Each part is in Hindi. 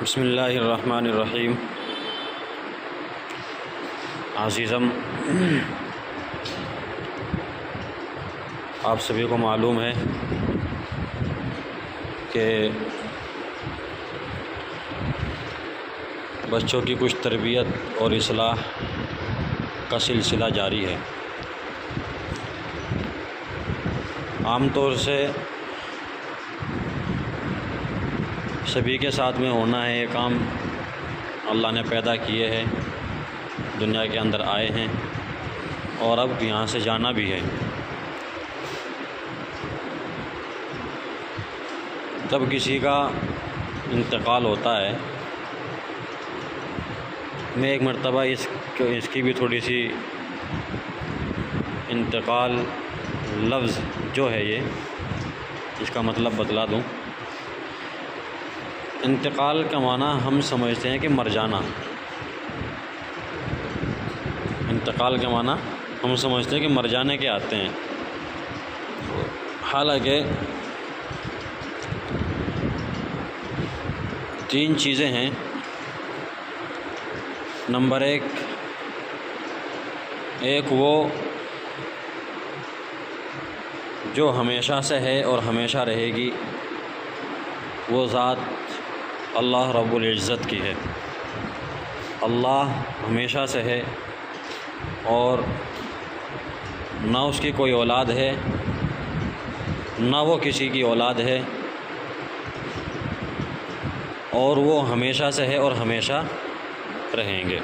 बिस्मिल्लाहिर्रहमानिर्रहीम। अज़ीज़म, आप सभी को मालूम है कि बच्चों की कुछ तरबियत और इस्लाह का सिलसिला जारी है। आम तौर से सभी के साथ में होना है ये काम। अल्लाह ने पैदा किए हैं, दुनिया के अंदर आए हैं और अब यहाँ से जाना भी है। तब किसी का इंतकाल होता है। मैं एक मर्तबा इसकी भी थोड़ी सी इंतकाल लफ्ज़ जो है ये इसका मतलब बतला दूँ। इंतकाल का माना हम समझते हैं कि मर जाना। इंतकाल का माना हम समझते हैं कि मर जाने के आते हैं। हालांकि तीन चीज़ें हैं। नंबर एक वो जो हमेशा से है और हमेशा रहेगी, वो ज़ात अल्लाह रब्बुल इज़्ज़त की है। अल्लाह हमेशा से है और ना उसकी कोई औलाद है, ना वो किसी की औलाद है, और वो हमेशा से है और हमेशा रहेंगे।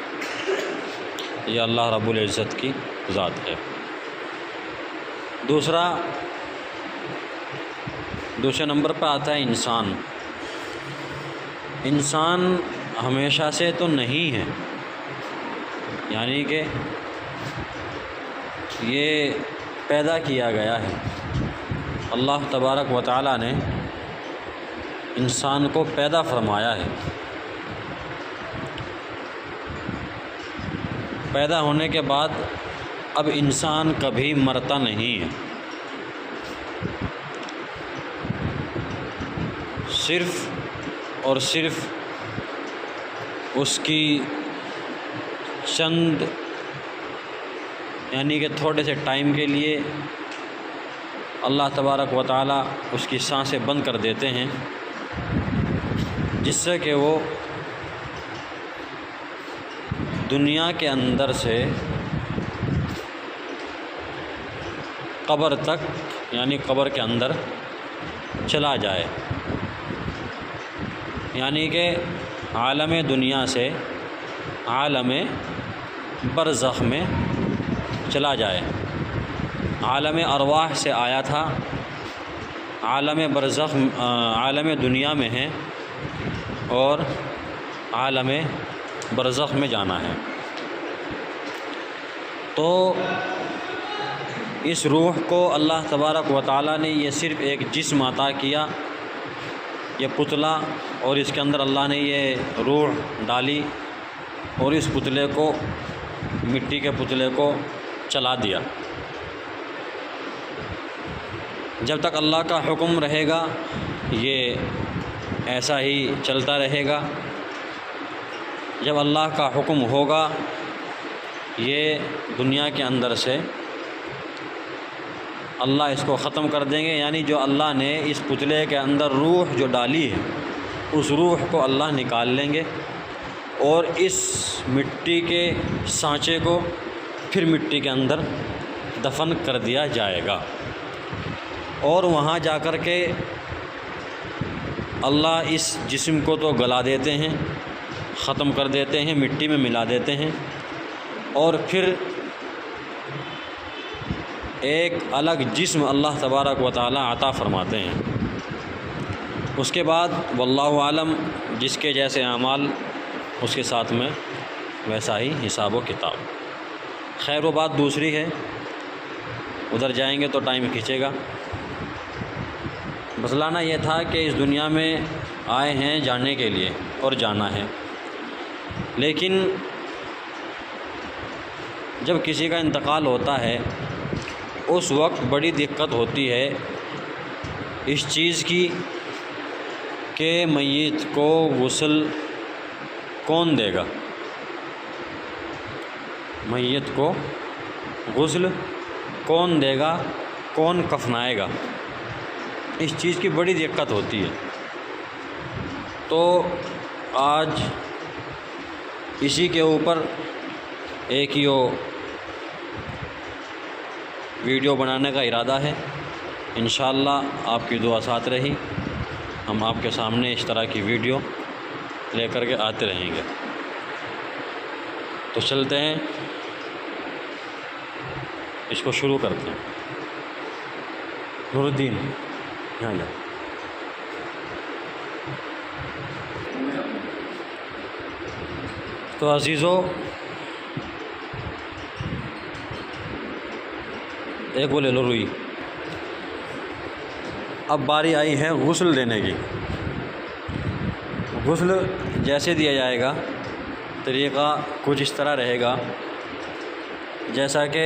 ये अल्लाह रब्बुल इज़्ज़त की ज़ात है। दूसरे नंबर पर आता है इंसान। इंसान हमेशा से तो नहीं है, यानी कि ये पैदा किया गया है। अल्लाह तबारक व तआला ने इंसान को पैदा फरमाया है। पैदा होने के बाद अब इंसान कभी मरता नहीं है। सिर्फ़ और सिर्फ़ उसकी चंद यानी कि थोड़े से टाइम के लिए अल्लाह तबारक व तआला उसकी सांसें बंद कर देते हैं, जिससे कि वो दुनिया के अंदर से कब्र तक, यानी कब्र के अंदर चला जाए, यानी कि आलम दुनिया से आलम बरज़ख में चला जाए। आलम अरवाह से आया था, आलम बरज़ख आलम दुनिया में है और आलम बरज़ख में जाना है। तो इस रूह को अल्लाह तबारक व तआला ने ये सिर्फ़ एक जिस्म अता किया, ये पुतला, और इसके अंदर अल्लाह ने ये रूह डाली और इस पुतले को, मिट्टी के पुतले को चला दिया। जब तक अल्लाह का हुक्म रहेगा ये ऐसा ही चलता रहेगा। जब अल्लाह का हुक्म होगा ये दुनिया के अंदर से अल्लाह इसको ख़त्म कर देंगे। यानी जो अल्लाह ने इस पुतले के अंदर रूह जो डाली है, उस रूह को अल्लाह निकाल लेंगे और इस मिट्टी के सांचे को फिर मिट्टी के अंदर दफन कर दिया जाएगा। और वहाँ जाकर के अल्लाह इस जिस्म को तो गला देते हैं, ख़त्म कर देते हैं, मिट्टी में मिला देते हैं, और फिर एक अलग जिस्म अल्लाह तबारक व तआला अता फ़रमाते हैं। उसके बाद वल्लाहु आलम, जिसके जैसे अमाल उसके साथ में वैसा ही हिसाब व किताब। खैर, वो बात दूसरी है, उधर जाएंगे तो टाइम खींचेगा। बतलाना ये था कि इस दुनिया में आए हैं जाने के लिए और जाना है, लेकिन जब किसी का इंतकाल होता है उस वक्त बड़ी दिक्कत होती है इस चीज़ की कि मय्यत को गुस्ल कौन देगा, मैयत को गुस्ल कौन देगा, कौन कफनाएगा, इस चीज़ की बड़ी दिक्कत होती है। तो आज इसी के ऊपर एक ही वीडियो बनाने का इरादा है। इंशाअल्लाह आपकी दुआ साथ रही, हम आपके सामने इस तरह की वीडियो लेकर के आते रहेंगे। तो चलते हैं, इसको शुरू करते हैं। नूरुद्दीन यहाँ जा। तो अजीज़ों, एक वो ले लो रुई। अब बारी आई है गुस्ल देने की। गुस्ल जैसे दिया जाएगा, तरीक़ा कुछ इस तरह रहेगा जैसा कि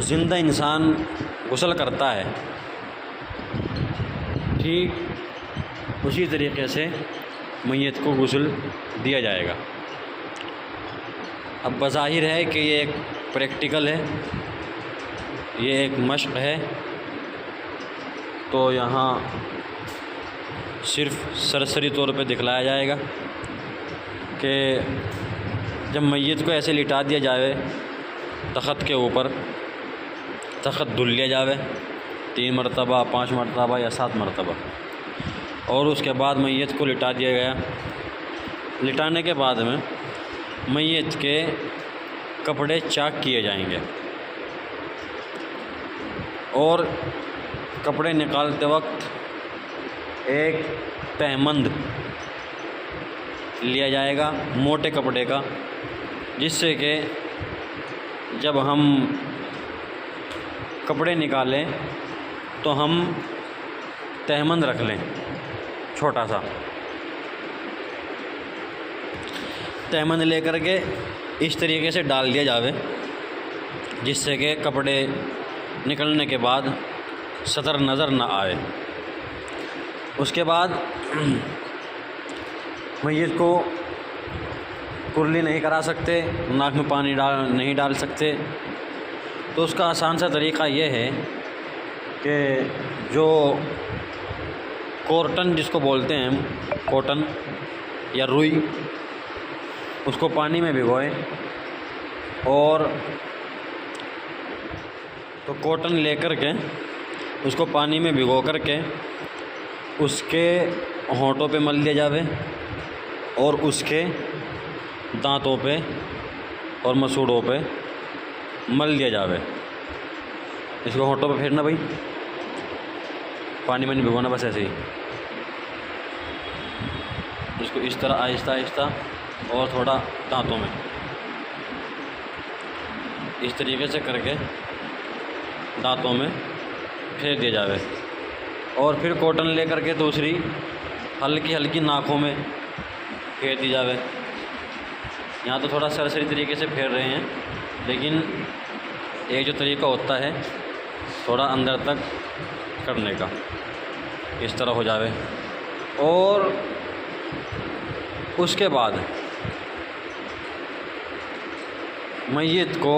ज़िंदा इंसान गुस्ल करता है, ठीक उसी तरीक़े से मैयत को गुस्ल दिया जाएगा। अब बज़ाहिर है कि ये एक प्रैक्टिकल है, ये एक मश्क़ है, तो यहाँ सिर्फ़ सरसरी तौर पे दिखलाया जाएगा कि जब मैयत को ऐसे लिटा दिया जाए तख़्त के ऊपर, तख़्त धुल लिया जाए 3 मरतबा, 5 मरतबा या 7 मरतबा, और उसके बाद मैयत को लिटा दिया गया। लिटाने के बाद में मैयत के कपड़े चाक किए जाएंगे और कपड़े निकालते वक्त एक तहमंद लिया जाएगा मोटे कपड़े का, जिससे कि जब हम कपड़े निकालें तो हम तहमंद रख लें, छोटा सा तहमंद लेकर के इस तरीके से डाल दिया जावे जिससे कि कपड़े निकलने के बाद सतर नज़र न आए। उसके बाद मैयत को कुरली नहीं करा सकते, नाक में पानी नहीं डाल सकते। तो उसका आसान सा तरीक़ा ये है कि जो कॉटन जिसको बोलते हैं हम, कॉटन या रुई, उसको पानी में भिगोएं और तो कॉटन लेकर के उसको पानी में भिगो कर के उसके होंठों पे मल दिया जावे और उसके दांतों पे और मसूड़ों पे मल दिया जावे। इसको होंठों पे फेरना भाई, पानी में नहीं भिगोना, बस ऐसे ही इसको इस तरह आहिस्ता आहिस्ता और थोड़ा दांतों में इस तरीके से करके दांतों में फेर दिया जावे और फिर कॉटन ले करके दूसरी हल्की हल्की नाकों में फेर दी जावे। यहाँ तो थोड़ा सरसरी तरीके से फेर रहे हैं, लेकिन एक जो तरीका होता है थोड़ा अंदर तक करने का, इस तरह हो जावे। और उसके बाद मैयत को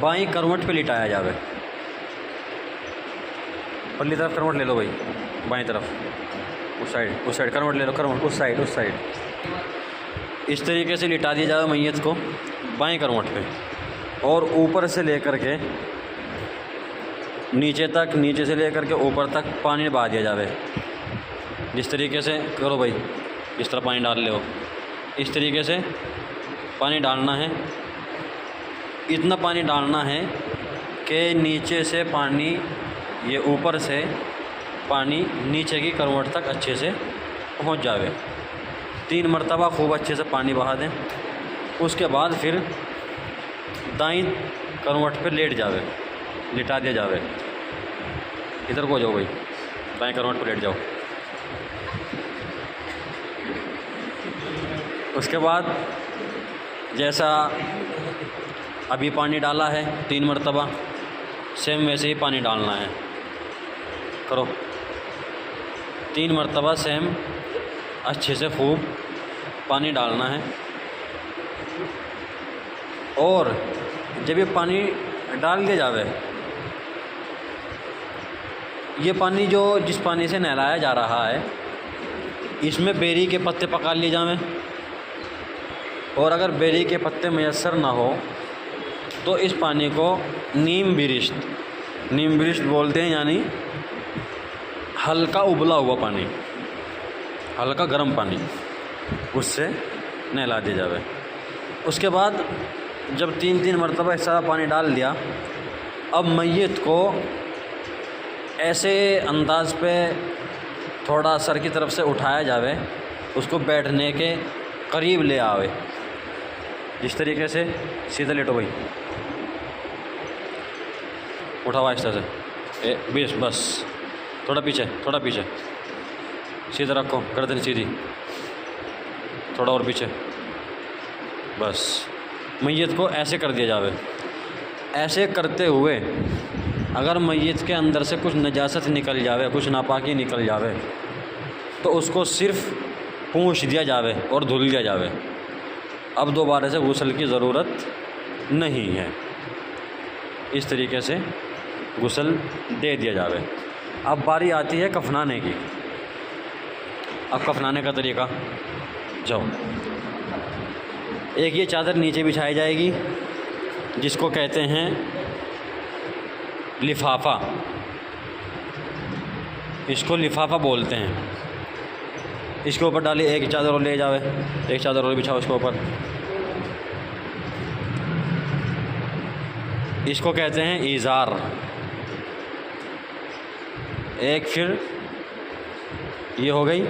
बाईं करवट पे लिटाया जावे। पल्ली तरफ करवट ले लो भाई, बाईं तरफ, उस साइड करवट ले लो, करवट उस साइड इस तरीके से लिटा दिया जावे मैयत को बाईं करवट पे, और ऊपर से लेकर के नीचे तक, नीचे से लेकर के ऊपर तक पानी बहा दिया जावे। जिस तरीके से करो भाई, इस तरह पानी डाल ले हो, इस तरीके से पानी डालना है। इतना पानी डालना है कि नीचे से पानी, ये ऊपर से पानी नीचे की करवट तक अच्छे से पहुंच जावे। 3 मरतबा खूब अच्छे से पानी बहा दें। उसके बाद फिर दाईं करवट पे लेट जावे, लिटा दिया जावे। इधर को जाओ भाई, दाईं करवट पे लेट जाओ। उसके बाद जैसा अभी पानी डाला है 3 मरतबा, सेम वैसे ही पानी डालना है। करो 3 मरतबा सेम अच्छे से खूब पानी डालना है। और जब ये पानी डाल के जावे, ये पानी जो जिस पानी से नहलाया जा रहा है इसमें बेरी के पत्ते पका लिए जावें। और अगर बेरी के पत्ते मैसर ना हो तो इस पानी को नीम बिरिश्त बोलते हैं, यानी हल्का उबला हुआ पानी, हल्का गर्म पानी, उससे नहला दिया जावे। उसके बाद जब 3 मरतबा इस सारा पानी डाल दिया, अब मैयत को ऐसे अंदाज़ पे थोड़ा सर की तरफ से उठाया जावे, उसको बैठने के करीब ले आवे। जिस तरीके से सीधा लेटो भाई, उठाओ आहिस्ता से, बस थोड़ा पीछे सीधा रखो, गर्दन सीधी, थोड़ा और पीछे, बस। मैयत को ऐसे कर दिया जावे। ऐसे करते हुए अगर मैयत के अंदर से कुछ नजासत निकल जावे, कुछ नापाकी निकल जावे, तो उसको सिर्फ़ पूंछ दिया जावे और धुल दिया जावे। अब दोबारा से गुस्ल की ज़रूरत नहीं है। इस तरीके से गुस्ल दे दिया जावे। अब बारी आती है कफनाने की। अब कफनाने का तरीका, जाओ, एक ये चादर नीचे बिछाई जाएगी जिसको कहते हैं लिफाफा, इसको लिफाफा बोलते हैं। इसके ऊपर डाली एक चादर और ले जावे, एक चादर और बिछाओ इसके ऊपर, इसको कहते हैं इज़ार। एक फिर ये हो गई,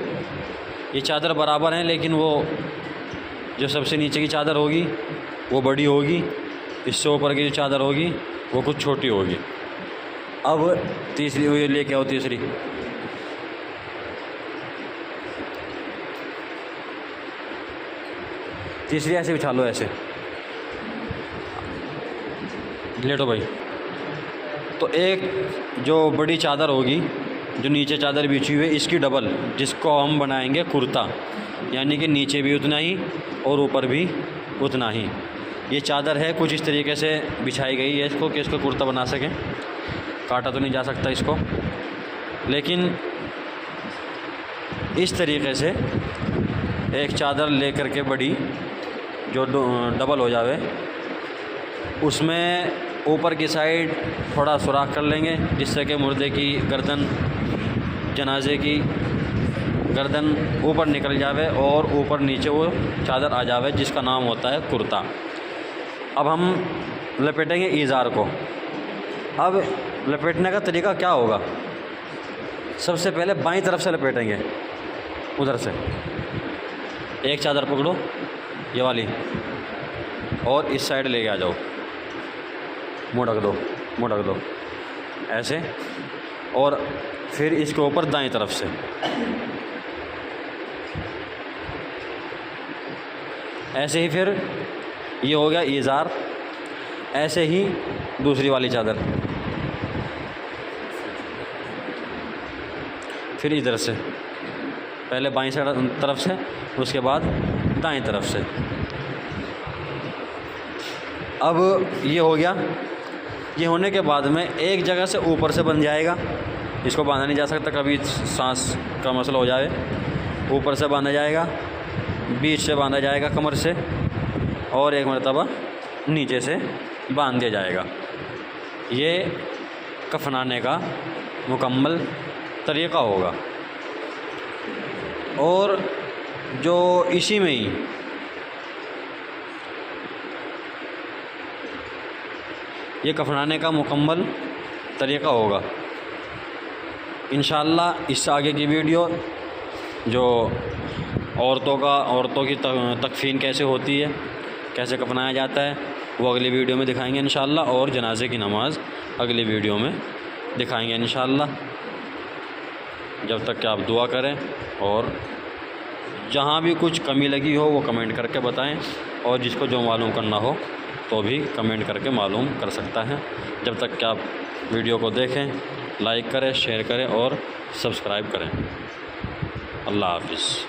ये चादर बराबर हैं, लेकिन वो जो सबसे नीचे की चादर होगी वो बड़ी होगी, इससे ऊपर की जो चादर होगी वो कुछ छोटी होगी। अब तीसरी हुई, लेके आओ तीसरी। तीसरी ऐसे बिछा लो, ऐसे लेटो भाई। तो एक जो बड़ी चादर होगी, जो नीचे चादर बिछी हुई है, इसकी डबल, जिसको हम बनाएंगे कुर्ता, यानी कि नीचे भी उतना ही और ऊपर भी उतना ही। ये चादर है कुछ इस तरीके से बिछाई गई है इसको कि इसको कुर्ता बना सकें। काटा तो नहीं जा सकता इसको, लेकिन इस तरीके से एक चादर लेकर के बड़ी जो डबल हो जावे, उसमें ऊपर की साइड थोड़ा सुराख कर लेंगे, जिससे कि मुर्दे की गर्दन, जनाजे की गर्दन ऊपर निकल जावे और ऊपर नीचे वो चादर आ जावे, जिसका नाम होता है कुर्ता। अब हम लपेटेंगे इज़ार को। अब लपेटने का तरीका क्या होगा? सबसे पहले बाईं तरफ से लपेटेंगे, उधर से एक चादर पकड़ो, ये वाली, और इस साइड लेके आ जाओ, मुँह ढक दो ऐसे, और फिर इसके ऊपर दाईं तरफ से ऐसे ही। फिर ये हो गया इज़ार। ऐसे ही दूसरी वाली चादर, फिर इधर से, पहले बाईं तरफ से, उसके बाद दाईं तरफ से। अब ये हो गया। ये होने के बाद में एक जगह से ऊपर से बन जाएगा, इसको बांधा नहीं जा सकता, कभी सांस का मसला हो जाए। ऊपर से बांधा जाएगा, बीच से बांधा जाएगा कमर से, और एक मरतबा नीचे से बांध दिया जाएगा। ये कफनाने का मुकम्मल तरीक़ा होगा। और जो इसी में ही ये कफनाने का मुकम्मल तरीक़ा होगा। इंशाअल्लाह इससे आगे की वीडियो जो औरतों की तकफीन कैसे होती है, कैसे कफनाया जाता है, वो अगली वीडियो में दिखाएंगे इंशाअल्लाह। और जनाजे की नमाज़ अगली वीडियो में दिखाएंगे इंशाअल्लाह। जब तक कि आप दुआ करें, और जहाँ भी कुछ कमी लगी हो वो कमेंट करके बताएं, और जिसको जो मालूम करना हो तो भी कमेंट करके मालूम कर सकता है। जब तक कि आप वीडियो को देखें, लाइक करें, शेयर करें और सब्सक्राइब करें। अल्लाह हाफ़िज़।